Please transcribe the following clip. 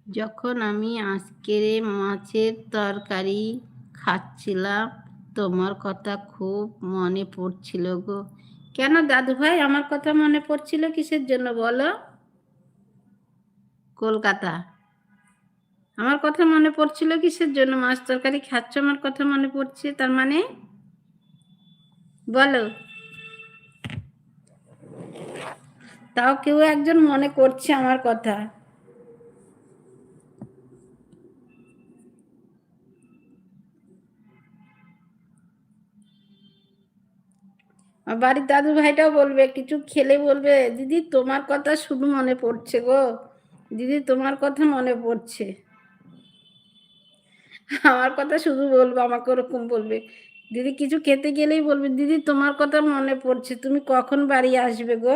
যখন আমি আজকের মাছের তরকারি খাচ্ছিলাম তোমার কথা খুব মনে পড়ছিল গো। কেন দাদু ভাই আমার কথা মনে পড়ছিল কিসের জন্য বলো? কলকাতা। আমার কথা মনে পড়ছিল কিসের জন্য? মাছ তরকারি খাচ্ছ আমার কথা মনে পড়ছে তার মানে বলো। তাও কেউ একজন মনে করছে আমার কথা। আর বাড়ির দাদু ভাইটাও বলবে, কিছু খেলে বলবে দিদি তোমার কথা শুধু মনে পড়ছে গো, দিদি তোমার কথা মনে পড়ছে। আমার কথা শুধু বলবো, আমাকে ওরকম বলবে। দিদি কিছু খেতে গেলেই বলবে দিদি তোমার কথা মনে পড়ছে, তুমি কখন বাড়ি আসবে গো?